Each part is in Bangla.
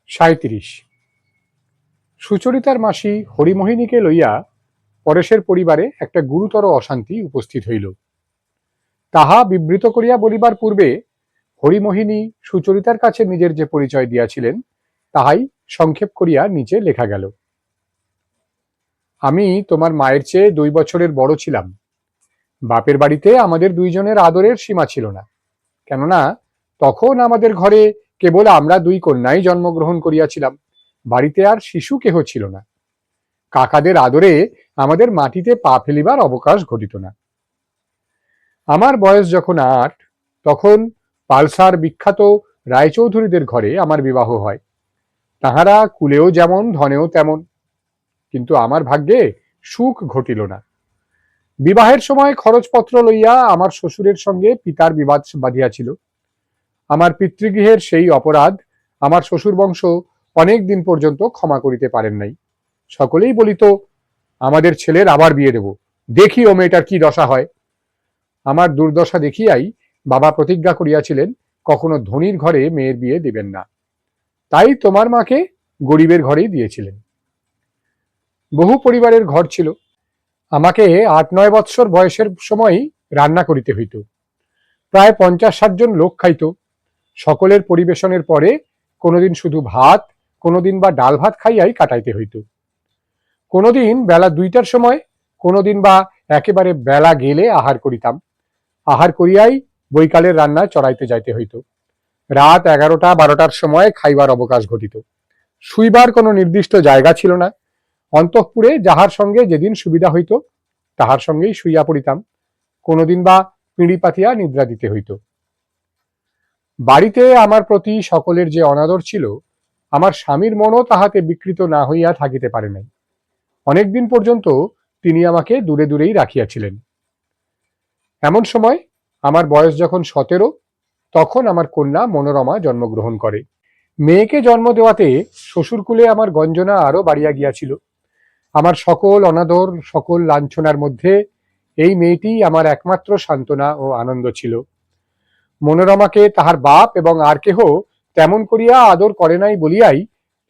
৩৭। সুচরিতার মাসি হরিমোহিনীকে লইয়া পরেশের পরিবারে একটা গুরুতর অশান্তি উপস্থিত হইল। তাহা বিবৃত করিয়া বলিবার পূর্বে হরিমোহিনী সুচরিতার কাছে নিজের যে পরিচয় দিয়াছিলেন তাহাই সংক্ষেপ করিয়া নিচে লেখা গেল। আমি তোমার মায়ের চেয়ে 2 বছরের বড় ছিলাম। বাপের বাড়িতে আমাদের দুইজনের আদরের সীমা ছিল না, কেননা তখন আমাদের ঘরে কেবল আমরা 2 কন্যাই জন্মগ্রহণ করিয়াছিলাম, বাড়িতে আর শিশু কেহ ছিল না। কাকাদের আদরে আমাদের মাটিতে পা ফেলিবার অবকাশ ঘটিত না। আমার বয়স যখন 8, তখন পালসার বিখ্যাত রায়চৌধুরীদের ঘরে আমার বিবাহ হয়। তাহারা কুলেও যেমন ধনেও তেমন, কিন্তু আমার ভাগ্যে সুখ ঘটিল না। বিবাহের সময় খরচপত্র লইয়া আমার শ্বশুরের সঙ্গে পিতার বিবাদ বাধিয়াছিল। আমার পিতৃগৃহের সেই অপরাধ আমার শ্বশুর বংশ অনেক দিন পর্যন্ত ক্ষমা করিতে পারেন নাই। সকলেই বলিত, আমাদের ছেলের আবার বিয়ে দেব, দেখি ও মেয়েটার কি দশা হয়। আমার দুর্দশা দেখিয়াই বাবা প্রতিজ্ঞা করিয়াছিলেন কখনো ধনীর ঘরে মেয়ের বিয়ে দিবেন না। তাই তোমার মাকে গরিবের ঘরেই দিয়েছিলেন। বহু পরিবারের ঘর ছিল। আমাকে 8-9 বৎসর বয়সের সময়ই রান্না করিতে হইত। প্রায় 50-60 জন লোক খাইত। সকলের পরিবেশনের পরে কোনোদিন শুধু ভাত, কোনোদিন বা ডাল ভাত খাইয়াই কাটাইতে হইত। কোনোদিন বেলা 2টার সময়, কোনোদিন বা একেবারে বেলা গেলে আহার করিতাম। আহার করিয়াই বৈকালের রান্না চড়াইতে যাইতে হইত। রাত 11টা-12টার সময় খাইবার অবকাশ ঘটিত। শুইবার কোনো নির্দিষ্ট জায়গা ছিল না। অন্তঃপুরে যাহার সঙ্গে যেদিন সুবিধা হইত তাহার সঙ্গেই শুইয়া পড়িতাম। কোনোদিন বা পিঁড়ি পাতিয়া নিদ্রা দিতে হইত। বাড়িতে আমার প্রতি সকলের যে অনাদর ছিল, আমার স্বামীর মনও তাহাতে বিকৃত না হইয়া থাকিতে পারে নাই। অনেকদিন পর্যন্ত তিনি আমাকে দূরে দূরেই রাখিয়াছিলেন। এমন সময় আমার বয়স যখন 17, তখন আমার কন্যা মনোরমা জন্মগ্রহণ করে। মেয়েকে জন্ম দেওয়াতে শ্বশুরকুলে আমার গঞ্জনা আরো বাড়িয়া গিয়াছিল। আমার সকল অনাদর, সকল লাঞ্ছনার মধ্যে এই মেয়েটিই আমার একমাত্র সান্ত্বনা ও আনন্দ ছিল। মনোরমাকে তাহার বাপ এবং আর কেহ তেমন করিয়া আদর করে নাই বলিয়াই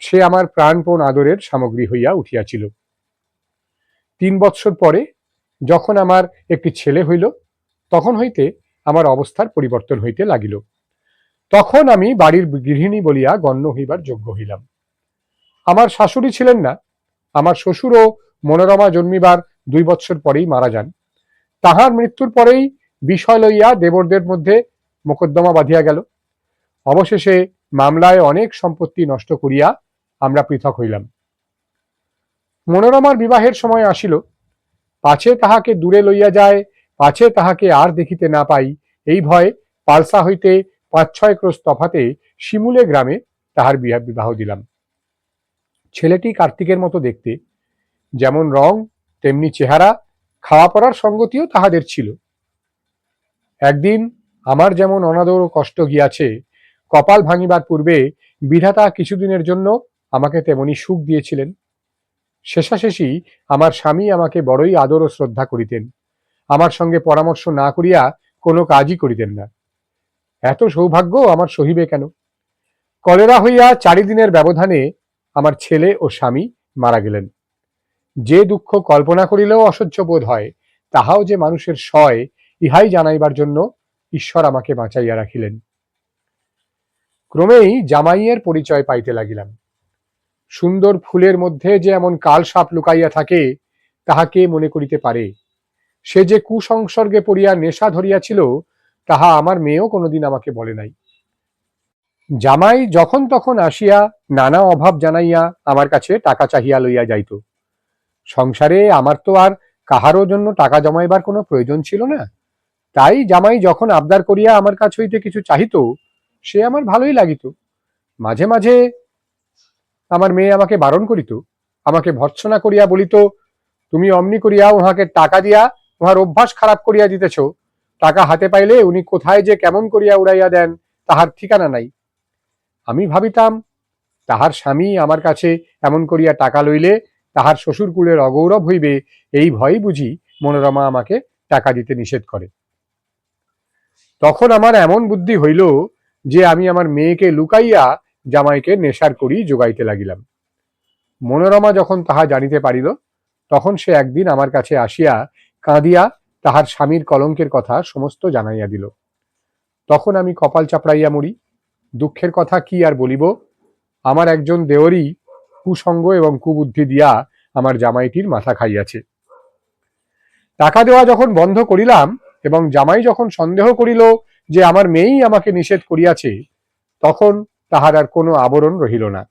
সে আমার প্রাণপণ আদরের সামগ্রী হইয়া উঠিয়াছিল। 3 বৎসর পরে যখন আমার একটি ছেলে হইল, তখন হইতে আমার অবস্থার পরিবর্তন হইতে লাগিল। তখন আমি বাড়ির গৃহিণী বলিয়া গণ্য হইবার যোগ্য হইলাম। আমার শাশুড়ি ছিলেন না। আমার শ্বশুরও মনোরমা জন্মিবার 2 বৎসর পরেই মারা যান। তাহার মৃত্যুর পরেই বিষয় লইয়া দেবরদের মধ্যে মোকদ্দমা বাঁধিয়া গেল। অবশেষে মামলায় অনেক সম্পত্তি নষ্ট করিয়া আমরা পৃথক হইলাম। মনোরমার বিবাহের সময় আসিল। পাছে তাহাকে দূরে লইয়া যায়, পাছে তাহাকে আর দেখিতে না পাই, এই ভয়ে পালসা হইতে 5-6 ক্রোশ তফাতে শিমুলে গ্রামে তাহার বিবাহ দিলাম। ছেলেটি কার্তিকের মতো দেখতে, যেমন রং তেমনি চেহারা, খাওয়া পড়ার সঙ্গতিও তাহাদের ছিল। একদিন আমার যেমন অনাদর ও কষ্ট গিয়াছে, কপাল ভাঙিবার পূর্বে বিধাতা কিছুদিনের জন্য আমাকে তেমনি সুখ দিয়েছিলেন। শেষাশেষি আমার স্বামী আমাকে বড়ই আদর ও শ্রদ্ধা করিতেন। আমার সঙ্গে পরামর্শ না করিয়া কোনো কাজই করিতেন না। এত সৌভাগ্য আমার সহিবে কেন? কলেরা হইয়া 4 দিনের ব্যবধানে আমার ছেলে ও স্বামী মারা গেলেন। যে দুঃখ কল্পনা করিলেও অসহ্য বোধ হয়, তাহাও যে মানুষের সয়, ইহাই জানাইবার জন্য ঈশ্বর আমাকে বাঁচাইয়া রাখিলেন। ক্রমেই জামাইয়ের পরিচয় পাইতে লাগিলাম। সুন্দর ফুলের মধ্যে যে এমন কাল সাপ লুকাইয়া থাকে, তাহা কে মনে করিতে পারে? সে যে কুসংসর্গে পড়িয়া নেশা ধরিয়াছিল, তাহা আমার মেয়েও কোনোদিন আমাকে বলে নাই। জামাই যখন তখন আসিয়া নানা অভাব জানাইয়া আমার কাছে টাকা চাহিয়া লইয়া যাইত। সংসারে আমার তো আর কাহারও জন্য টাকা জমাইবার কোনো প্রয়োজন ছিল না। তাই জামাই যখন আবদার করিয়া আমার কাছ হইতে কিছু চাহিত, সে আমার ভালোই লাগিত। মাঝে মাঝে আমার মেয়ে আমাকে বারণ করিত, আমাকে ভর্ৎসনা করিয়া বলিত, তুমি অমনি করিয়া উহাকে টাকা দিয়া উহার অভ্যাস খারাপ করিয়া দিতেছ। টাকা হাতে পাইলে উনি কোথায় যে কেমন করিয়া উড়াইয়া দেন, তাহার ঠিকানা নাই। আমি ভাবিতাম, তাহার স্বামী আমার কাছে এমন করিয়া টাকা লইলে তাহার শ্বশুরকুলের অগৌরব হইবে, এই ভয়ই বুঝি মনোরমা আমাকে টাকা দিতে নিষেধ করে। তখন আমার এমন বুদ্ধি হইল যে আমি আমার মেয়েকে লুকাইয়া জামাইকে নেশার করি যোগাইতে লাগিলাম। মনোরমা যখন তাহা জানিতে পারিল, তখন সে একদিন আমার কাছে আসিয়া কাঁদিয়া তাহার স্বামীর কলঙ্কের কথা সমস্ত জানাইয়া দিল। তখন আমি কপাল চাপড়াইয়া মরি। দুঃখের কথা কি আর বলিব, আমার একজন দেওরই কুসঙ্গ এবং কুবুদ্ধি দিয়া আমার জামাইটির মাথা খাইয়াছে। টাকা দেওয়া যখন বন্ধ করিলাম এবং জামাই যখন সন্দেহ করিল যে আমার মেয়েই আমাকে নিষেধ করিয়াছে, তখন তাহার আর কোনো আবরণ রহিল না।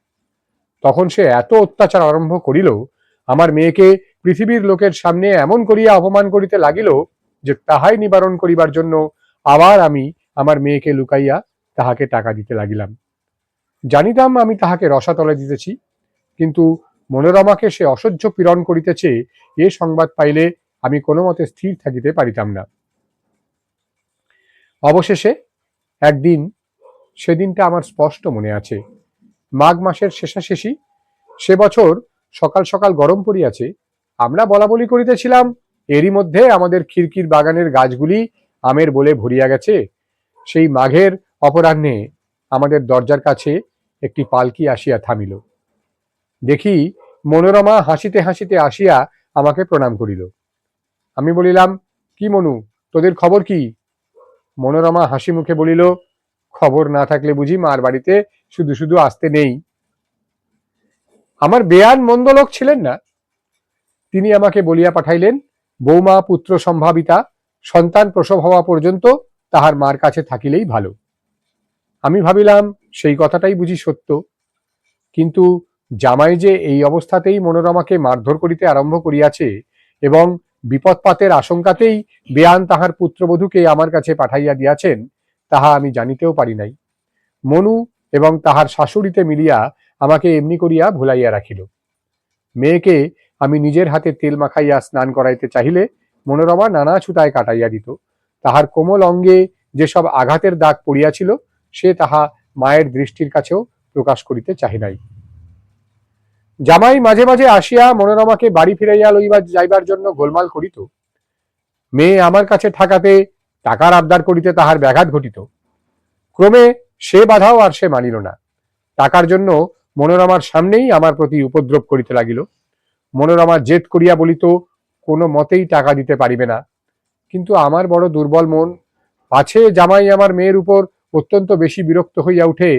তখন সে এত অত্যাচার আরম্ভ করিল, আমার মেয়েকে পৃথিবীর লোকের সামনে এমন করিয়া অপমান করিতে লাগিল যে তাহাই নিবারণ করিবার জন্য আবার আমি আমার মেয়েকে লুকাইয়া তাহাকে টাকা দিতে লাগিলাম। জানিতাম আমি তাহাকে রসাতলে দিতেছি, কিন্তু মনোরমাকে সে অসহ্য পীড়ন করিতেছে এ সংবাদ পাইলে আমি কোনো মতে স্থির থাকিতে পারিতাম না। অবশেষে একদিন, সেদিনটা আমার স্পষ্ট মনে আছে, মাঘ মাসের শেষাশেষি, সে বছর সকাল সকাল গরম পড়িয়াছে। আমরা বলা বলি করিতেছিলাম, এরই মধ্যে আমাদের খিড়কির বাগানের গাছগুলি আমের বলে ভরিয়া গেছে। সেই মাঘের অপরাহ্নে আমাদের দরজার কাছে একটি পালকি আসিয়া থামিল। দেখি মনোরমা হাসিতে হাসিতে আসিয়া আমাকে প্রণাম করিল। আমি বলিলাম, কি মনু, তোদের খবর কি? মনোরমা হাসি মুখে বলিল, খবর না থাকলে বুঝি মার বাড়িতে শুধু শুধু আসতে নেই? আমার বেয়ান মন্দ লোক ছিলেন না। তিনি আমাকে বলিয়া পাঠাইলেন, বৌমা পুত্র সম্ভাবিতা, সন্তান প্রসব হওয়া পর্যন্ত তাহার মার কাছে থাকিলেই ভালো। আমি ভাবিলাম সেই কথাটাই বুঝি সত্য। কিন্তু জামাই যে এই অবস্থাতেই মনোরমাকে মারধর করিতে আরম্ভ করিয়াছে এবং বিপদপাতের আশঙ্কাতেই বেয়ান তাহার পুত্রবধূকে আমার কাছে পাঠাইয়া দিয়াছেন, তাহা আমি জানিতেও পারি নাই। মনু এবং তাহার শাশুড়িতে মিলিয়া আমাকে এমনি করিয়া ভুলাইয়া রাখিল। মেয়েকে আমি নিজের হাতে তেল মাখাইয়া স্নান করাইতে চাহিলে মনোরমা নানা ছুতায় কাটাইয়া দিত। তাহার কোমল অঙ্গে যেসব আঘাতের দাগ পড়িয়াছিল, সে তাহা মায়ের দৃষ্টির কাছেও প্রকাশ করিতে চাহে নাই। জামাই মাঝে মাঝে আসিয়া মনোরমাকে বাড়ি ফিরাইয়া লইবার যাইবার জন্য গোলমাল করিত। মেয়ে আমার কাছে ঠাকাতে টাকার আবদার করিতে তাহার ব্যাঘাত ঘটিত। ক্রমে সে বাধাও আর সে মানিল না। টাকার জন্য মনোরমার সামনেই আমার প্রতি উপদ্রব করিতে লাগিল। মনোরমা জেদ করিয়া বলিত, কোনো মতেই টাকা দিতে পারিবে না। কিন্তু আমার বড় দুর্বল মন, পাছে জামাই আমার মেয়ের উপর অত্যন্ত বেশি বিরক্ত হইয়া উঠে,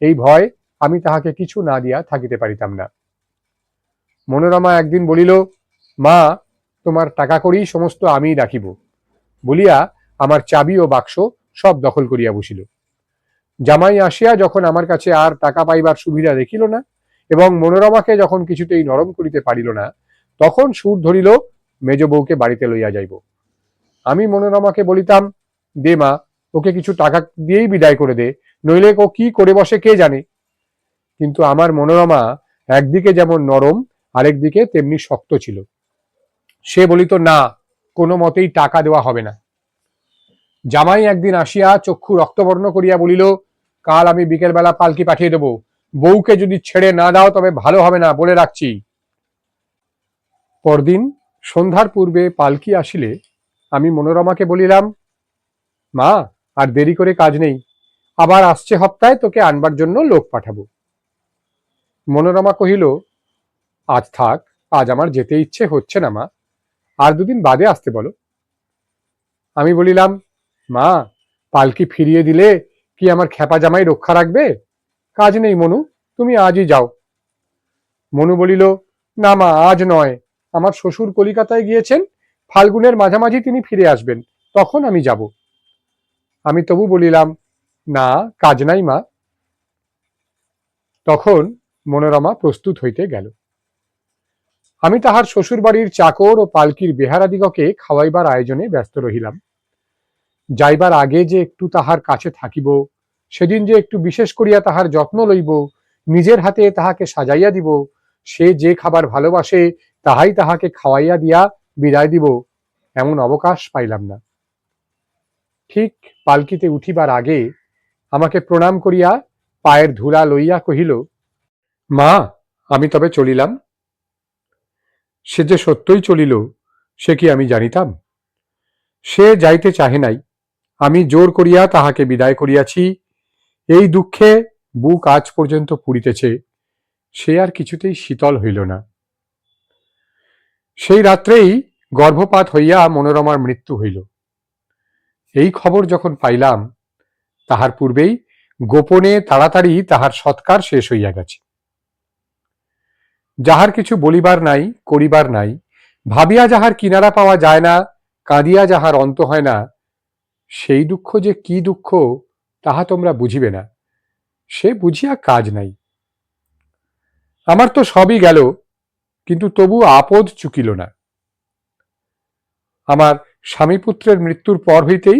এই ভয় আমি তাহাকে কিছু না দিয়া থাকিতে পারিতাম না। মনোরমা একদিন বলিল, মা, তোমার টাকা করেই সমস্ত আমিই রাখিব, বলিয়া আমার চাবি ও বাক্স সব দখল করিয়া বসিল। জামাই আসিয়া যখন আমার কাছে আর টাকা পাইবার সুবিধা দেখিল না এবং মনোরমাকে যখন কিছুতেই নরম করিতে পারিল না, তখন সুর ধরিল মেজ বউকে বাড়িতে লইয়া যাইব। আমি মনোরমাকে বলিতাম, দে মা, ওকে কিছু টাকা দিয়েই বিদায় করে দে, নইলে ও কি করে বসে কে জানে। কিন্তু আমার মনোরমা একদিকে যেমন নরম, আরেকদিকে তেমনি শক্ত ছিল। সে বলিত, না, কোনো মতেই টাকা দেওয়া হবে না। জামাই একদিন আসিয়া চক্ষু রক্তবর্ণ করিয়া বলিল, কাল আমি বিকেলবেলা পালকি পাঠিয়ে দেব, বউকে যদি ছেড়ে না দাও তবে ভালো হবে না, বলে রাখছি। পরদিন সন্ধ্যার পূর্বে পালকি আসিলে আমি মনোরমাকে বলিলাম, মা, আর দেরি করে কাজ নেই, আবার আসছে সপ্তাহে তোকে আনবার জন্য লোক পাঠাবো। মনোরমা কহিল, আজ থাক, আজ আমার যেতে ইচ্ছে হচ্ছে না মা, আর দুদিন বাদে আসতে বলো। আমি বলিলাম, মা, পালকি ফিরিয়ে দিলে কি আমার খেপা জামাই রক্ষা রাখবে? কাজ নেই মনু, তুমি আজই যাও। মনু বলিল, না মা, আজ নয়, আমার শ্বশুর কলিকাতায় গিয়েছেন, ফাল্গুনের মাঝামাঝি তিনি ফিরে আসবেন, তখন আমি যাব। আমি তবু বলিলাম, না, কাজ নাই মা। তখন মনোরমা প্রস্তুত হইতে গেল। আমি তাহার শ্বশুর বাড়ির চাকর ও পালকির বেহারাদিগকে খাওয়াইবার আয়োজনে ব্যস্ত রহিলাম। যাইবার আগে যে একটু তাহার কাছে থাকিব, সেদিন যে একটু বিশেষ করিয়া তাহার যত্ন লইব, নিজের হাতে তাহাকে সাজাইয়া দিব, সে যে খাবার ভালোবাসে তাহাই তাহাকে খাওয়াইয়া দিয়া বিদায় দিব, এমন অবকাশ পাইলাম না। ঠিক পালকিতে উঠিবার আগে আমাকে প্রণাম করিয়া পায়ের ধুলা লইয়া কহিল, মা, আমি তবে চলিলাম। সে যে সত্যই চলিল, সে কি আমি জানিতাম? সে যাইতে চাহে নাই, আমি জোর করিয়া তাহাকে বিদায় করিয়াছি। এই দুঃখে বুক আজ পর্যন্ত পুড়িতেছে, সে আর কিছুতেই শীতল হইল না। সেই রাত্রেই গর্ভপাত হইয়া মনোরমার মৃত্যু হইল। এই খবর যখন পাইলাম, তাহার পূর্বেই গোপনে তাড়াতাড়ি তাহার সৎকার শেষ হইয়া গেছে। যাহার কিছু বলিবার নাই, করিবার নাই, ভাবিয়া যাহার কিনারা পাওয়া যায় না, কাঁদিয়া যাহার অন্ত হয় না, সেই দুঃখ যে কি দুঃখ তাহা তোমরা বুঝিবে না, সে বুঝিয়া কাজ নাই। আমার তো সবই গেল, কিন্তু তবু আপদ চুকিল না। আমার স্বামীপুত্রের মৃত্যুর পর হইতেই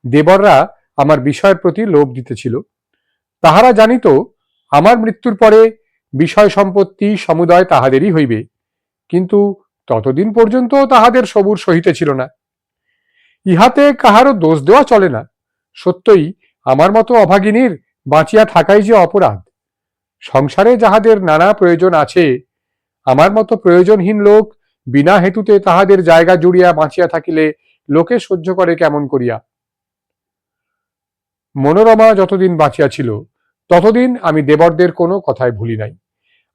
দেবররা আমার বিষয়ের প্রতি লোভ দিতেছিল। তাহারা জানিত আমার মৃত্যুর পরে বিষয় সম্পত্তি সমুদয় তাহাদেরই হইবে, কিন্তু ততদিন পর্যন্ত তাহাদের সবুর সহিতেছিল না। ইহাতে কাহারও দোষ দেওয়া চলে না। সত্যই আমার মতো অভাগিনীর বাঁচিয়া থাকাই যে অপরাধ। সংসারে যাহাদের নানা প্রয়োজন আছে, আমার মতো প্রয়োজনহীন লোক বিনা হেতুতে তাহাদের জায়গা জুড়িয়া বাঁচিয়া থাকিলে লোকে সহ্য করে কেমন করিয়া? মনোরমা যতদিন বাঁচিয়া ছিল, ততদিন আমি দেবরদের কোনো কথায় ভুলি নাই।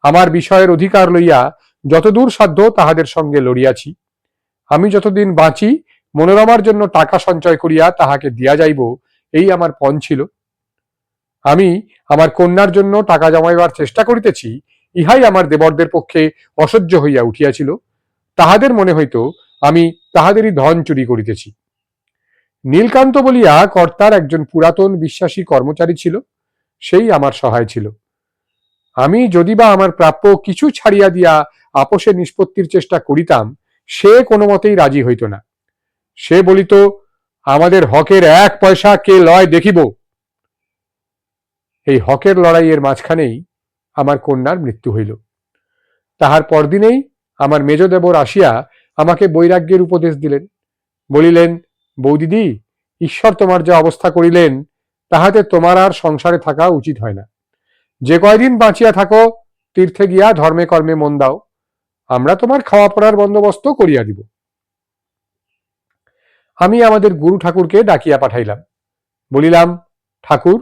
আমার বিষয়ের অধিকার লইয়া যতদূর সাধ্য তাহাদের সঙ্গে লড়িয়াছি। আমি যতদিন বাঁচি, মনোরমার জন্য টাকা সঞ্চয় করিয়া তাহাকে দিয়া যাইব, এই আমার পণ ছিল। আমি আমার কন্যার জন্য টাকা জমাইবার চেষ্টা করিতেছি, ইহাই আমার দেবরদের পক্ষে অসহ্য হইয়া উঠিয়াছিল। তাহাদের মনে হইত আমি তাহাদেরই ধন চুরি করিতেছি। নীলকান্ত বলিয়া কর্তার একজন পুরাতন বিশ্বাসী কর্মচারী ছিল, সেই আমার সহায় ছিল। আমি যদিবা আমার প্রাপ্য কিছু ছাড়িয়া দিয়া আপোষে নিষ্পত্তির চেষ্টা করিতাম, সে কোনো মতেই রাজি হইত না। সে বলিত, আমাদের হকের 1 পয়সা কে লয় দেখিব। এই হকের লড়াইয়ের মাঝখানেই আমার কন্যার মৃত্যু হইল। তাহার পরদিনেই আমার মেজ দেবর আসিয়া আমাকে বৈরাগ্যের উপদেশ দিলেন। বলিলেন, বৌদিদি, ঈশ্বর তোমার যে অবস্থা করিলেন, তাহাতে তোমার আর সংসারে থাকা উচিত হয় না। যে কয়দিন বাঁচিয়া থাকো, তীর্থে গিয়া ধর্মে কর্মে মন দাও। আমরা তোমার খাওয়া পড়ার বন্দোবস্ত করিয়া দিব। আমি আমাদের গুরু ঠাকুরকে ডাকিয়া পাঠাইলাম। বলিলাম, ঠাকুর,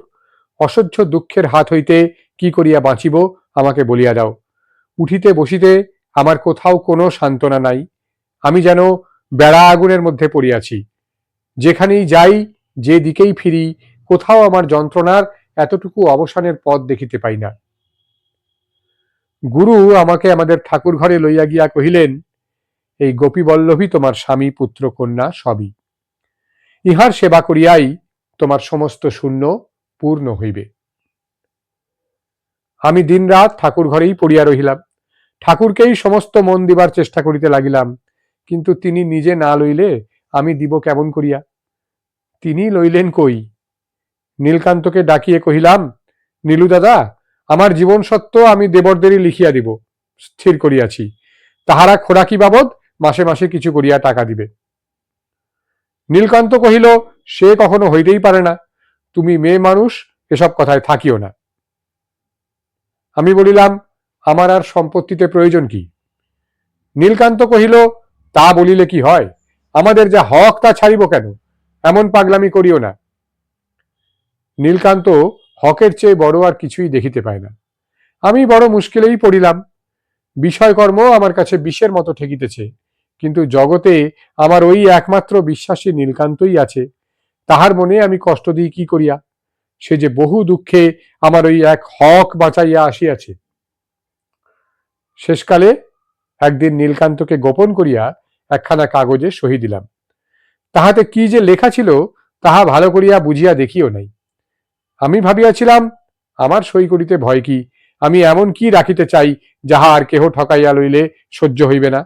অসহ্য দুঃখের হাত হইতে কি করিয়া বাঁচিব আমাকে বলিয়া দাও। উঠিতে বসিতে আমার কোথাও কোনো সান্ত্বনা নাই। আমি যেন বেড়া আগুনের মধ্যে পড়িয়াছি। যেখানেই যাই, যে দিকেই ফিরি, কোথাও আমার যন্ত্রণার এতটুকু অবসানের পথ দেখিতে পাই না। গুরু আমাকে আমাদের ঠাকুর ঘরে লইয়া গিয়া কহিলেন, এই গোপীবল্লভী তোমার স্বামী, পুত্র, কন্যা সবই। ইহার সেবা করিয়াই তোমার সমস্ত শূন্য পূর্ণ হইবে। আমি দিনরাত ঠাকুর ঘরেই পড়িয়া রহিলাম। ঠাকুরকেই সমস্ত মন দিবার চেষ্টা করিতে লাগিলাম, কিন্তু তিনি নিজে না লইলে আমি দিব কেমন করিয়া? তিনি লইলেন কই? নীলকান্তকে ডাকিয়ে কহিলাম, নীলু দাদা, আমার জীবন সত্য আমি দেবরদেরই লিখিয়া দিব, স্থির করিয়াছি। তাহারা খোরাকি বাবদ মাসে মাসে কিছু করিয়া টাকা দিবে। নীলকান্ত কহিল, সে কখনো হইতেই পারে না। তুমি মেয়ে মানুষ, এসব কথায় থাকিও না। আমি বলিলাম, আমার আর সম্পত্তিতে প্রয়োজন কি? নীলকান্ত কহিল, তা বলিলে কি হয়? আমাদের যা হক তা ছাড়িব কেন? এমন পাগলামি করিও না। নীলকান্ত হকের চেয়ে বড় আর কিছুই দেখিতে পায় না। আমি বড় মুশকিলেই পড়িলাম। বিষয়কর্ম আমার কাছে বিষের মতো ঠেকিতেছে, কিন্তু জগতে আমার ওই একমাত্র বিশ্বাসী নীলকান্তই আছে। তাহার মনে আমি কষ্ট দিই কি করিয়া? সে যে বহু দুঃখে আমার ওই এক হক বাঁচাইয়া আসিয়াছে। শেষকালে একদিন নীলকান্তকে গোপন করিয়া একখানা কাগজে সহি দিলাম। তাহাতে কি যে লেখা ছিল তাহা ভালো করিয়া বুঝিয়া দেখিও নাই। আমি ভাবিয়াছিলাম, আমার সই করিতে ভয় কি? আমি এমন কি রাখিতে চাই যাহা আর কেহ ঠকাইয়া লইলে সহ্য হইবে না?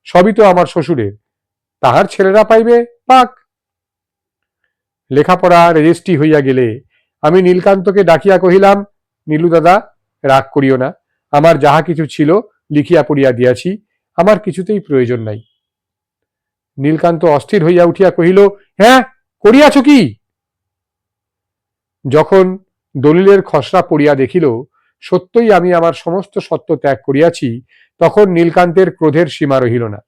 সবই তো আমার শ্বশুরের, তাহার ছেলেরা পাইবে পাক। লেখাপড়া রেজিস্ট্রি হইয়া গেলে আমি নীলকান্তকে ডাকিয়া কহিলাম, নীলু দাদা, রাগ করিও না। আমার যাহা কিছু ছিল লিখিয়া পড়িয়া দিয়াছি, আমার কিছুতেই প্রয়োজন নাই। নীলকান্ত অস্থির হইয়া উঠিয়া কহিল, হ্যাঁ, করিয়াছ কি? যখন দলিলের খসড়া পড়িয়া দেখিল সত্যই আমি আমার সমস্ত সত্য ত্যাগ করিয়াছি, তখন নীলকান্তের ক্রোধের সীমা রহিল না।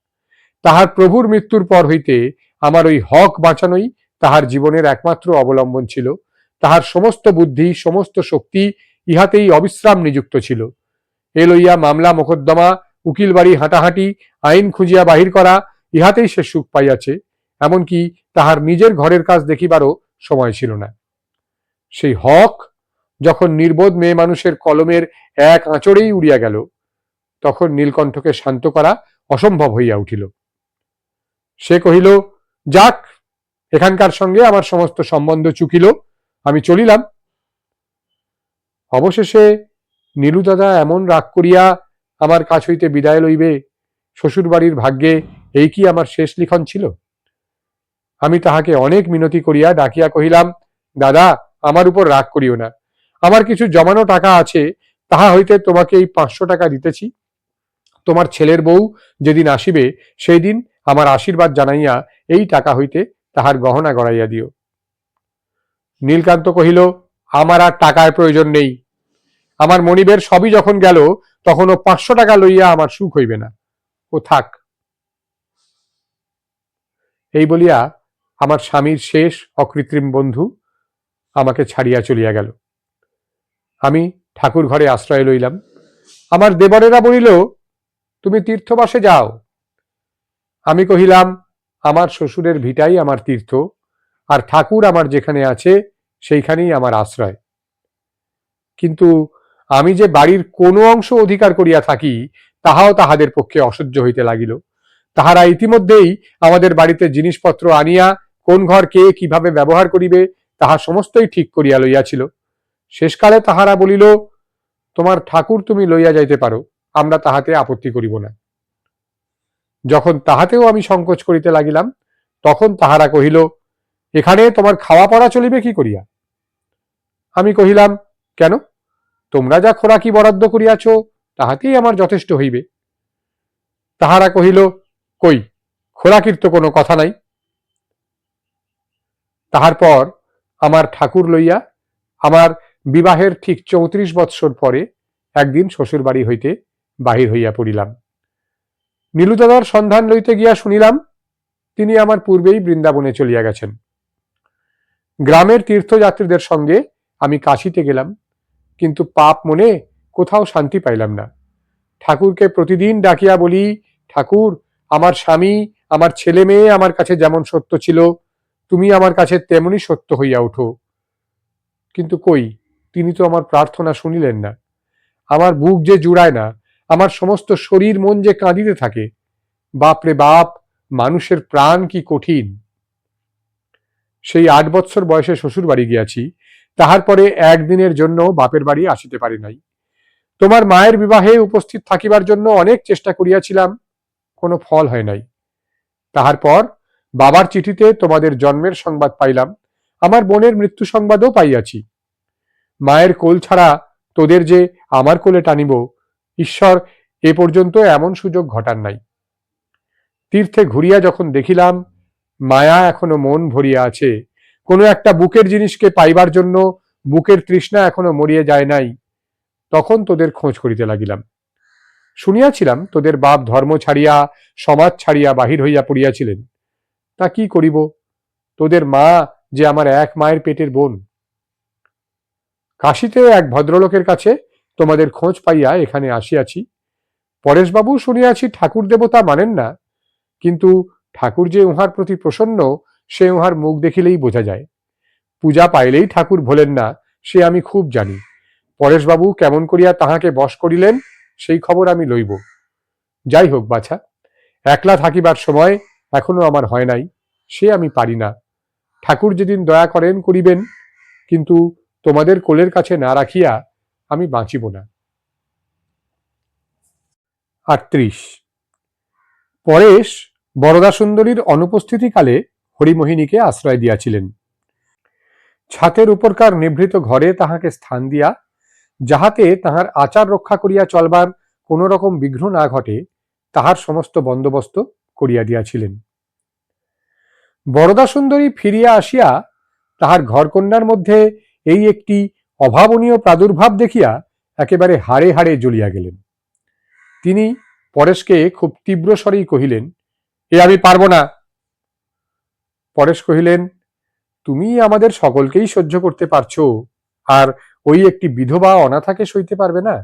তাহার প্রভুর মৃত্যুর পর হইতে আমার ওই হক বাঁচানোই তাহার জীবনের একমাত্র অবলম্বন ছিল। তাহার সমস্ত বুদ্ধি, সমস্ত শক্তি ইহাতেই অবিশ্রাম নিযুক্ত ছিল। এ লইয়া মামলা মোকদ্দমা, উকিল বাড়ি হাঁটাহাঁটি, আইন খুঁজিয়া বাহির করা, ইহাতেই সে সুখ পাইয়াছে, এমনকি তাহার নিজের ঘরের কাজ দেখিবারও সময় ছিল না। সেই হক যখন নির্বোধ মেয়ে মানুষের কলমের এক আঁচড়েই উড়িয়া গেল, তখন নীলকণ্ঠকে শান্ত করা অসম্ভব হইয়া উঠিল। সে কহিল, যাক, এখানকার সঙ্গে আমার সমস্ত সম্বন্ধ চুকিল, আমি চলিলাম। অবশেষে নীলু দাদা এমন রাগ করিয়া আমার কাছ হইতে বিদায় লইবে, শ্বশুর বাড়ির ভাগ্যে এই কি আমার শেষ লিখন ছিল? আমি তাহাকে অনেক মিনতি করিয়া ডাকিয়া কহিলাম, দাদা, আমার উপর রাগ করিও না, আমার কিছু জমানো টাকা আছে, তাহা হইতে তোমাকে এই 500 টাকা দিতেছি। তোমার ছেলের বউ যেদিন আসিবে সেই দিন আমার আশীর্বাদ জানাইয়া এই টাকা হইতে তাহার গহনা গড়াইয়া দিও। নীলকান্ত কহিল, আমার আর টাকার প্রয়োজন নেই, আমার মনিবের সবই যখন গেল, তখন ও 500 টাকা লইয়া আমার সুখ হইবে না, ও থাক। এই বলিয়া আমার স্বামীর শেষ অকৃত্রিম বন্ধু আমাকে ছাড়িয়া চলিয়া গেল। আমি ঠাকুর ঘরে আশ্রয় লইলাম। আমার দেবরেরা বলিল, তুমি তীর্থবাসে যাও। আমি কহিলাম, আমার শ্বশুরের ভিটাই আমার তীর্থ, আর ঠাকুর আমার যেখানে আছে সেইখানেই আমার আশ্রয়। কিন্তু আমি যে বাড়ির কোনো অংশ অধিকার করিয়া থাকি, তাহাও তাহাদের পক্ষে অসহ্য হইতে লাগিল। তাহারা ইতিমধ্যেই আমাদের বাড়িতে জিনিসপত্র আনিয়া কোন ঘর কে কিভাবে ব্যবহার করিবে তাহা সমস্তই ঠিক করিয়া লইয়াছিল। শেষকালে তাহারা বলিল, তোমার ঠাকুর তুমি লইয়া যাইতে পারো, আমরা তাহাতে আপত্তি করিব না। যখন তাহাতেও আমি সংকোচ করিতে লাগিলাম, তখন তাহারা কহিল, এখানে তোমার খাওয়া পড়া চলিবে কি করিয়া? আমি কহিলাম, কেন, তোমরা যা খোরাকি বরাদ্দ করিয়াছ তাহাতেই আমার যথেষ্ট হইবে। তাহারা কহিল, কই, খোরাকির তো কোনো কথা নাই। তাহার পর আমার ঠাকুর লইয়া আমার বিবাহের ঠিক 34 বৎসর পরে একদিন শ্বশুর বাড়ি হইতে বাহির হইয়া পড়িলাম। নীলুদাদার সন্ধান লইতে গিয়া শুনিলাম তিনি আমার পূর্বেই বৃন্দাবনে চলিয়া গেছেন। গ্রামের তীর্থযাত্রীদের সঙ্গে আমি কাশিতে গেলাম, কিন্তু পাপ মনে কোথাও শান্তি পাইলাম না। ঠাকুরকে প্রতিদিন ডাকিয়া বলি, ঠাকুর, আমার স্বামী, আমার ছেলে মেয়ে আমার কাছে যেমন সত্য ছিল, তুমি আমার কাছে তেমনি সত্য হইয়া উঠো। কিন্তু কই, তিনি তো আমার প্রার্থনা শুনিলেন না। আমার বুক যে জুড়ায় না, আমার সমস্ত শরীর মন যে কাঁদিতে থাকে। বাপরে বাপ, মানুষের প্রাণ কি কঠিন। সেই 8 বৎসর বয়সে শ্বশুর বাড়ি গিয়াছি, তাহার পরে একদিনের জন্য বাপের বাড়ি আসিতে পারি নাই। তোমার মায়ের বিবাহে উপস্থিত থাকিবার জন্য অনেক চেষ্টা করিয়াছিলাম, কোনো ফল হয় নাই। তাহার পর বাবার চিঠিতে তোমাদের জন্মের সংবাদ পাইলাম, আমার বোনের মৃত্যু সংবাদও পাইয়াছি। মায়ের কোল ছাড়া তোদের যে আমার কোলে টানিব, ঈশ্বর এ পর্যন্ত এমন সুযোগ ঘটান নাই। তীর্থে ঘুরিয়া যখন দেখিলাম মায়া এখনো মন ভরিয়া আছে, কোনো একটা বুকের জিনিসকে পাইবার জন্য বুকের তৃষ্ণা এখনো মরিয়া যায় নাই, তখন তোদের খোঁজ করিতে লাগিলাম। শুনিয়াছিলাম তোদের বাপ ধর্ম ছাড়িয়া, সমাজ ছাড়িয়া বাহির হইয়া পড়িয়াছিলেন। তা কি করিব, তোদের মা যে আমার এক মায়ের পেটের বোন। কাশীতে এক ভদ্রলোকের কাছে তোমাদের খোঁজ পাইয়া এখানে আসিয়াছি। পরেশবাবু শুনিয়াছি ঠাকুর দেবতা মানেন না, কিন্তু ঠাকুর যে উহার প্রতি প্রসন্ন সে উহার মুখ দেখিলেই বোঝা যায়। পূজা পাইলেই ঠাকুর ভোলেন না, সে আমি খুব জানি। পরেশবাবু কেমন করিয়া তাহাকে বশ করিলেন সেই খবর আমি লইব। যাই হোক বাছা, একলা থাকিবার সময় এখনো আমার হয় নাই, সে আমি পারি না। ঠাকুর যেদিন দয়া করেন করিবেন, কিন্তু তোমাদের কোলের কাছে না রাখিয়া আমি বাঁচিব না। 38। পরেশ বরদা সুন্দরীর অনুপস্থিতিকালে হরিমোহিনীকে আশ্রয় দিয়াছিলেন। ছাতের উপরকার নিভৃত ঘরে তাহাকে স্থান দিয়া, যাহাতে তাহার আচার রক্ষা করিয়া চলবার কোন রকম বিঘ্ন না ঘটে, তাহার সমস্ত বন্দোবস্ত করিয়া দিয়াছিলেন। বরদা সুন্দরী ফিরিয়া আসিয়া তাহার ঘরকন্যার মধ্যে এই একটি অভাবনীয় প্রাদুর্ভাব দেখিয়া একেবারে হাড়ে হাড়ে জ্বলিয়া গেলেন। তিনি পরেশকে খুব তীব্র স্বরেই কহিলেন, এ আমি পারব না। পরেশ কহিলেন, তুমি আমাদের সকলকেই সহ্য করতে পারছ, আর ওই একটি বিধবা অনাথাকে সইতে পারবে না?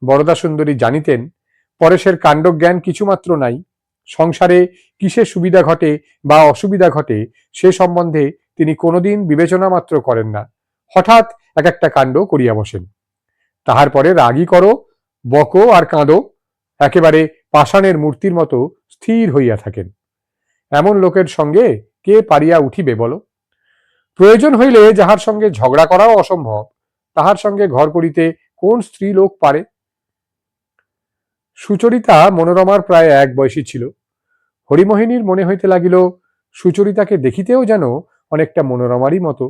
বরদা সুন্দরী জানিতেন পরেশের কাণ্ডজ্ঞান কিছুমাত্র নাই। সংসারে কিসে সুবিধা ঘটে বা অসুবিধা ঘটে সে সম্বন্ধে তিনি কোনোদিন বিবেচনা মাত্র করেন না। হঠাৎ এক একটা কাণ্ড করিয়া বসেন। তাহার পরে রাগী করো, বকো আর কাঁদো, একেবারে পাষাণের মূর্তির মতো স্থির হইয়া থাকেন। এমন লোকের সঙ্গে কে পারিয়া উঠিবে বলো? প্রয়োজন হইলে যাহার সঙ্গে ঝগড়া করাও অসম্ভব, তাহার সঙ্গে ঘর করিতে কোন স্ত্রী লোক পারে? সুচরিতা মনোরমার প্রায় এক বয়সী ছিল। হরিমোহিনীর মনে হইতে লাগিল সুচরিতাকে দেখিতেও যেন অনেকটা মনোরমারই মতো,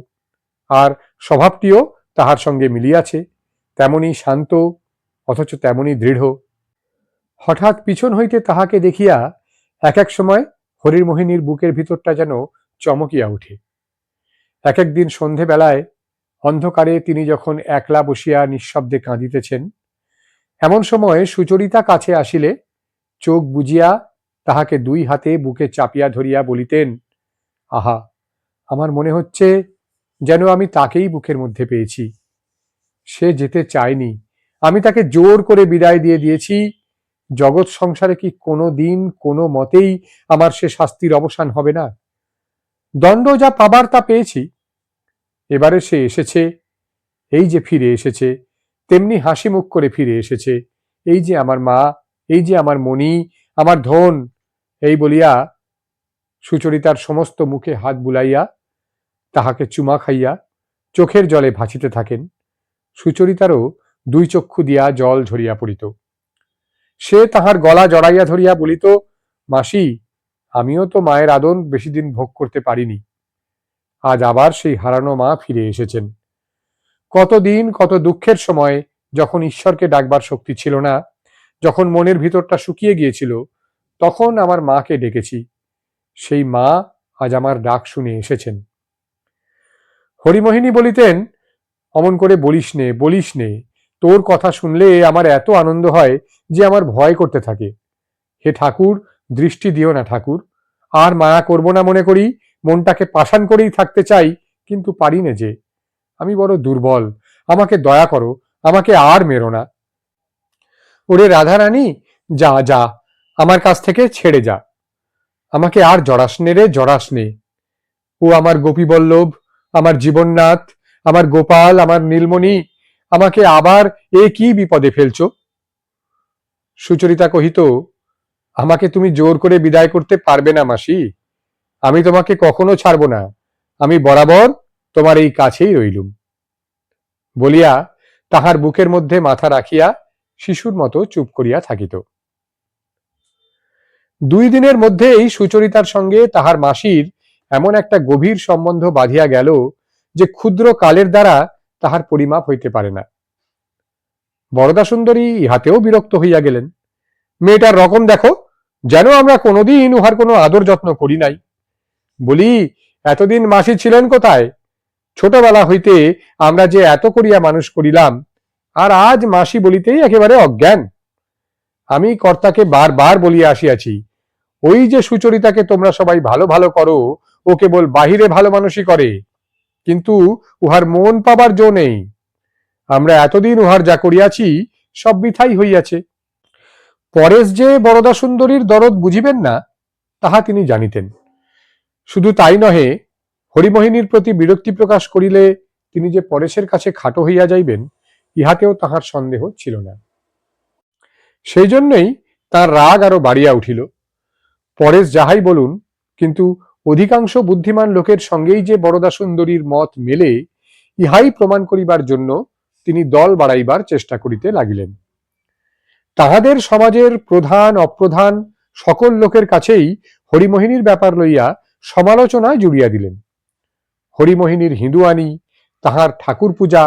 আর স্বভাবটিও তাহার সঙ্গে মিলিয়াছে, তেমনি শান্ত অথচ তেমনি দৃঢ়। হঠাৎ পিছন হইতে তাহাকে দেখিয়া এক এক সময় হরিমোহিনীর বুকের ভিতরটা যেন চমকিয়া উঠে। এক একদিন সন্ধেবেলায় অন্ধকারে তিনি যখন একলা বসিয়া নিঃশব্দে কাঁদিতেছেন, এমন সময় সুচরিতা কাছে আসিলে চোখ বুজিয়া তাহাকে দুই হাতে বুকে চাপিয়া ধরিয়া বলিতেন, আহা, আমার মনে হচ্ছে যেন আমি তাকেই বুকের মধ্যে পেয়েছি। সে যেতে চায়নি, আমি তাকে জোর করে বিদায় দিয়ে দিয়েছি। জগৎ সংসারে কি কোনো দিন কোনো মতেই আমার সে শাস্তির অবসান হবে না? দণ্ড যা পাবার তা পেয়েছি, এবারে সে এসেছে, এই যে ফিরে এসেছে, তেমনি হাসি মুখ করে ফিরে এসেছে। এই যে আমার মা, এই যে আমার মণি, আমার ধন। এই বলিয়া সুচরিতার সমস্ত মুখে হাত বুলাইয়া তাহাকে চুমা খাইয়া চোখের জলে ভাসিতে থাকেন। সুচরিতারও দুই চক্ষু দিয়া জল ঝরিয়া পড়িত। সে তাহার গলা জড়াইয়া ধরিয়া বলিত, মাসি, আমিও তো মায়ের আদর বেশি দিন ভোগ করতে পারিনি। আজ আবার সেই হারানো মা ফিরে এসেছেন। কতদিন কত দুঃখের সময়, যখন ঈশ্বরকে ডাকবার শক্তি ছিল না, যখন মনের ভিতরটা শুকিয়ে গিয়েছিল, তখন আমার মাকে ডেকেছি। সেই মা আজ আমার ডাক শুনে এসেছেন। হরিমোহিনী বলিতেন, অমন করে বলিস নে, বলিস নে। তোর কথা শুনলে আমার এত আনন্দ হয় যে আমার ভয় করতে থাকে। হে ঠাকুর, দৃষ্টি দিও না ঠাকুর। আর মায়া করব না মনে করি, মনটাকে পাষাণ করেই থাকতে চাই, কিন্তু পারি না যে। আমি বড় দুর্বল, আমাকে দয়া করো, আমাকে আর মেরো না। ওরে রাধারানী, যা যা, আমার কাছ থেকে ছেড়ে যা, আমাকে আর জড়াস নে রে, জড়াস নে। ও আমার গোপীবল্লভ, আমার জীবননাথ, আমার গোপাল, আমার নীলমণি, আমাকে আবার এ কি বিপদে ফেলছ? সুচরিতা কহিত, আমাকে তুমি জোর করে বিদায় করতে পারবে না মাসি। আমি তোমাকে কখনো ছাড়ব না, আমি বরাবর তোমার এই কাছেই রইলুম। বলিয়া তাহার বুকের মধ্যে মাথা রাখিয়া শিশুর মতো চুপ করিয়া থাকিত। 2 দিনের মধ্যেই সুচরিতার সঙ্গে তাহার মাসির এমন একটা গভীর সম্বন্ধ বাঁধিয়া গেল যে ক্ষুদ্র কালের দ্বারা তাহার পরিমাপ হইতে পারে না। বরদা সুন্দরী ইহাতেও বিরক্ত হইয়া গেলেন। মেয়েটার রকম দেখো, যেন আমরা কোনোদিন উহার কোনো আদর যত্ন করি নাই। বলি, এতদিন মাসি ছিলেন কোথায়? ছোটবেলা হইতে আমরা যে এত করিয়া মানুষ করিলাম, আর আজ মাসি বলিতেই একেবারে অজ্ঞান। আমি কর্তাকে বারবার বলিয়া আসিয়াছি, ওই যে সুচরিতাকে তোমরা সবাই ভালো ভালো করো, ও কেবল বাহিরে ভালো মানুষই করে, কিন্তু উহার মন পাবার জো নেই। আমরা এতদিন উহার যা করিয়াছি সব বৃথাই হইয়াছে। পরেশ যে বরদা সুন্দরীর দরদ বুঝিবেন না, তাহা তিনি জানিতেন। শুধু তাই নহে, হরিমোহিনীর প্রতি বিরক্তি প্রকাশ করিলে তিনি যে পরেশের কাছে খাটো হইয়া যাইবেন, ইহাতেও তাহার সন্দেহ ছিল না। সেই জন্যই তার রাগ আরো বাড়িয়া উঠিল। পরেশ যাহাই বলুন, কিন্তু অধিকাংশ বুদ্ধিমান লোকের সঙ্গেই যে বরদা সুন্দরীর মত মেলে, ইহাই প্রমাণ করিবার জন্য তিনি দল বাড়াইবার চেষ্টা করিতে লাগিলেন। তাহাদের সমাজের প্রধান অপ্রধান সকল লোকের কাছেই হরিমোহিনীর ব্যাপার লইয়া সমালোচনায় জুড়িয়া দিলেন। হরিমোহিনীর হিঁদুয়ানি, তাহার ঠাকুর পূজা,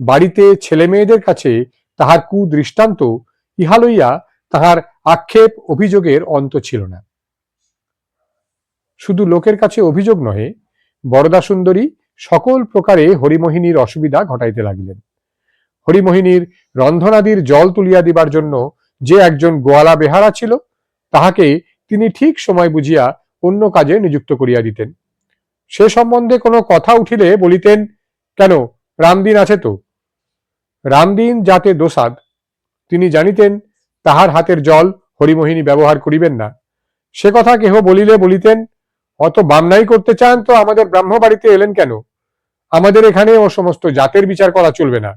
বাড়িতে ছেলে মেয়েদের কাছে তাহার কুদৃষ্টান্ত, ইহা লইয়া তাহার আক্ষেপ অভিযোগের অন্ত ছিল না। শুধু লোকের কাছে অভিযোগ নহে, বরদা সুন্দরী সকল প্রকারে হরিমোহিনীর অসুবিধা ঘটাইতে লাগিলেন। হরিমোহিনীর রন্ধনাদির জল তুলিয়া দিবার জন্য যে একজন গোয়ালা বেহারা ছিল, তাহাকে তিনি ঠিক সময় বুঝিয়া অন্য কাজে নিযুক্ত করিয়া দিতেন। সে সম্বন্ধে কোনো কথা উঠিলে বলিতেন, কেন, রামদিন আছে তো? রামদিন যাতে দোসাদ, তিনি জানিতেন তাহার হাতের জল হরিমোহিনী ব্যবহার করিবেন না। সে কথা কেহ বলিলে বলিতেন, অত বামনাই করতে চান তো আমাদের ব্রাহ্ম বাড়িতে এলেন কেন? আমাদের এখানে ও সমস্ত জাতের বিচার করা চলবে না।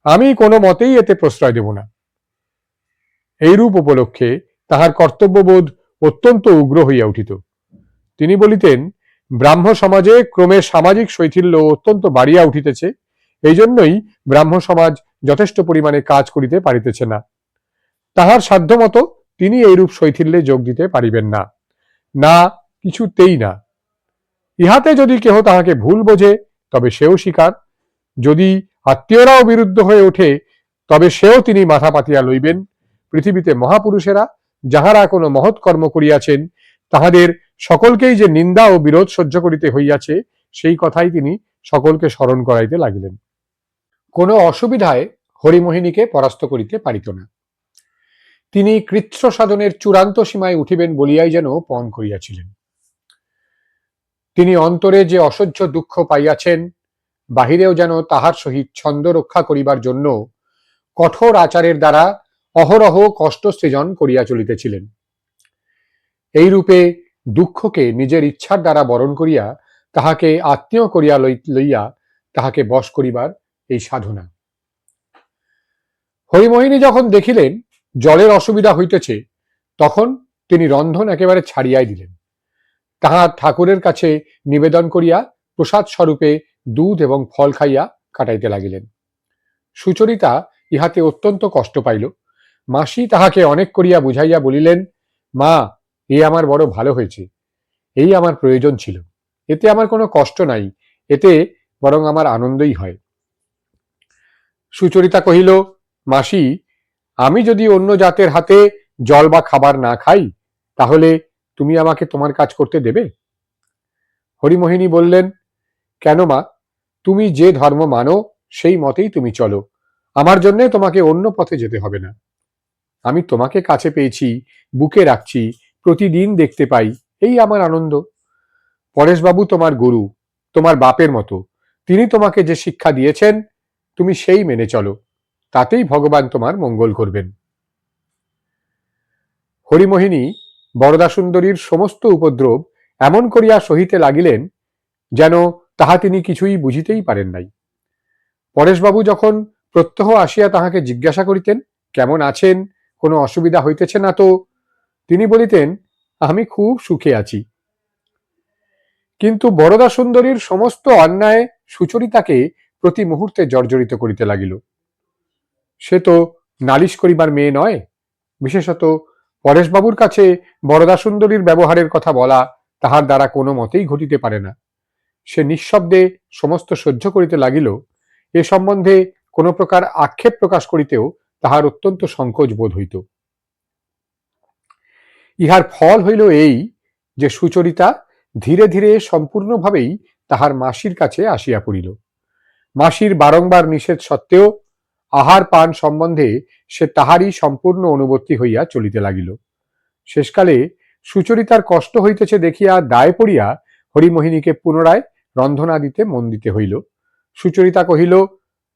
আমি কোনো মতেই এতে প্রশ্রয় দেব না। এইরূপ উপলক্ষে তাহার কর্তব্যবোধ অত্যন্ত উগ্র হইয়া উঠিত। তিনি বলিতেন, ব্রাহ্ম সমাজে ক্রমে সামাজিক শৈথিল্য অত্যন্ত বাড়িয়া উঠিতেছে, এই জন্যই ব্রাহ্ম সমাজ যথেষ্ট পরিমাণে কাজ করিতে পারিতেছে না। তাহার সাধ্যমতো তিনি এইরূপ শৈথিল্যে যোগ দিতে পারিবেন না, না, কিছুতেই না। ইহাতে যদি কেহ তাহাকে ভুল বোঝে তবে সেও স্বীকার, যদি আত্মীয়রাও বিরুদ্ধ হয়ে ওঠে তবে সেও তিনি মাথা পাতিয়া লইবেন। পৃথিবীতে মহাপুরুষেরা যাহারা কোনো মহৎ কর্ম করিয়াছেন তাহাদের সকলকেই যে নিন্দা ও বিরোধ সহ্য করিতে হইয়াছে সেই কথাই তিনি সকলকে স্মরণ করাইতে লাগিলেন। কোনো অসুবিধায় হরিমোহিনীকে পরাস্ত করিতে পারিত না। তিনি কৃচ্ছ সাধনের চূড়ান্ত সীমায় উঠিবেন বলিয়াই যেন পণ করিয়াছিলেন। তিনি অন্তরে যে অসহ্য দুঃখ পাইয়াছেন, বাহিরেও যেন তাহার সহিত ছন্দ রক্ষা করিবার জন্য কঠোর আচারের দ্বারা অহরহ কষ্ট সৃজন করিয়া চলিতেছিলেন। এই রূপে দুঃখকে নিজের ইচ্ছার দ্বারা বরণ করিয়া তাহাকে আত্মীয় করিয়া লইয়া তাহাকে বশ করিবার এই সাধনা। হরিমোহিনী যখন দেখিলেন জলের অসুবিধা হইতেছে, তখন তিনি রন্ধন একেবারে ছাড়িয়াই দিলেন। তাহার ঠাকুরের কাছে নিবেদন করিয়া প্রসাদ স্বরূপে দুধ এবং ফল খাইয়া কাটাইতে লাগিলেন। সুচরিতা ইহাতে অত্যন্ত কষ্ট পাইল। মাসি তাহাকে অনেক করিয়া বুঝাইয়া বলিলেন, মা, এ আমার বড় ভালো হয়েছে, এই আমার প্রয়োজন ছিল, এতে আমার কোনো কষ্ট নাই, এতে বরং আমার আনন্দই হয়। সুচরিতা কহিল, মাসি, আমি যদি অন্য জাতের হাতে জল বা খাবার না খাই তাহলে তুমি আমাকে তোমার কাজ করতে দেবে? হরিমোহিনী বললেন, কেন মা, তুমি যে ধর্ম মানো সেই মতেই তুমি চলো, আমার জন্য তোমাকে অন্য পথে যেতে হবে না। আমি তোমাকে কাছে পেয়েছি, বুকে রাখছি, প্রতিদিন দেখতে পাই, এই আমার আনন্দ। পরেশবাবু তোমার গুরু, তোমার বাপের মতো, তিনি তোমাকে যে শিক্ষা দিয়েছেন তুমি সেই মেনে চলো, তাতেই ভগবান তোমার মঙ্গল করবেন। হরিমোহিনী বরদাসুন্দরীর সমস্ত উপদ্রব এমন করিয়া সহিতে লাগিলেন যেন তাহা তিনি কিছুই বুঝিতেই পারেন নাই। পরেশবাবু যখন প্রত্যহ আসিয়া তাহাকে জিজ্ঞাসা করিতেন, কেমন আছেন, কোনো অসুবিধা হইতেছে না তো, তিনি বলিতেন, আমি খুব সুখে আছি। কিন্তু বরদাসুন্দরীর সমস্ত অন্যায় সুচরিতাকে প্রতি মুহূর্তে জর্জরিত করিতে লাগিল। সে তো নালিশ করিবার মেয়ে নয়, বিশেষত পরেশবাবুর কাছে বরদাসুন্দরীর ব্যবহারের কথা বলা তাহার দ্বারা কোনো মতেই ঘটিতে পারে না। সে নিঃশব্দে সমস্ত সহ্য করিতে লাগিল। এ সম্বন্ধে কোনো প্রকার আক্ষেপ প্রকাশ করিতেও তাহার অত্যন্ত সংকোচ বোধ হইত। ইহার ফল হইল এই যে সুচরিতা ধীরে ধীরে সম্পূর্ণভাবেই তাহার মাসির কাছে আসিয়া পড়িল। মাসির বারংবার নিষেধ সত্ত্বেও আহার পান সম্বন্ধে সে তাহারই সম্পূর্ণ অনুবর্তী হইয়া চলিতে লাগিল। শেষকালে সুচরিতার কষ্ট হইতেছে দেখিয়া দায় পড়িয়া হরিমোহিনীকে পুনরায় রন্ধনাদিতে মন দিতে হইল। সুচরিতা কহিল,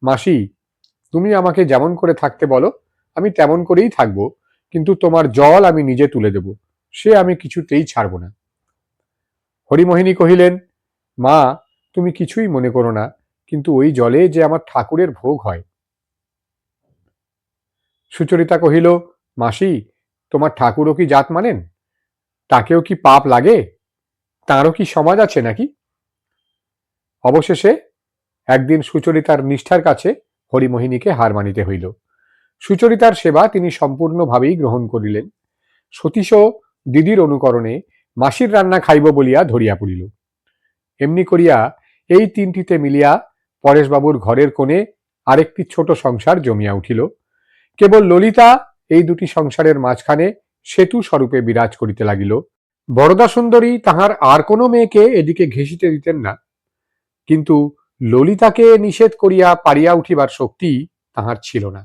মাসি, তুমি আমাকে যেমন করে থাকতে বলো আমি তেমন করেই থাকবো, কিন্তু তোমার জল আমি নিজে তুলে দেব, সে আমি কিছুতেই ছাড়ব না। হরিমোহিনী কহিলেন, মা, তুমি কিছুই মনে করো না, কিন্তু ওই জলে যে আমার ঠাকুরের ভোগ হয়। সুচরিতা কহিল, মাসি, তোমার ঠাকুরও কি জাত মানেন? তাকেও কি পাপ লাগে? তাঁরও কি সমাজ আছে নাকি? অবশেষে একদিন সুচরিতার নিষ্ঠার কাছে হরিমোহিনীকে হার মানিতে হইল। সুচরিতার সেবা তিনি সম্পূর্ণভাবেই গ্রহণ করিলেন। সতীশও দিদির অনুকরণে মাসির রান্না খাইব বলিয়া ধরিয়া পড়িল। এমনি করিয়া এই তিনটিতে মিলিয়া পরেশবাবুর ঘরের কোণে আরেকটি ছোট সংসার জমিয়া উঠিল। কেবল ললিতা এই দুটি সংসারের মাঝখানে সেতু স্বরূপে বিরাজ করিতে লাগিল। বরদাসুন্দরী তাহার আর কোনো মেয়েকে এদিকে ঘেঁষিতে দিতেন না, কিন্তু ললিতাকে নিষেধ করিয়া পারিয়া উঠিবার শক্তি তাহার ছিল না।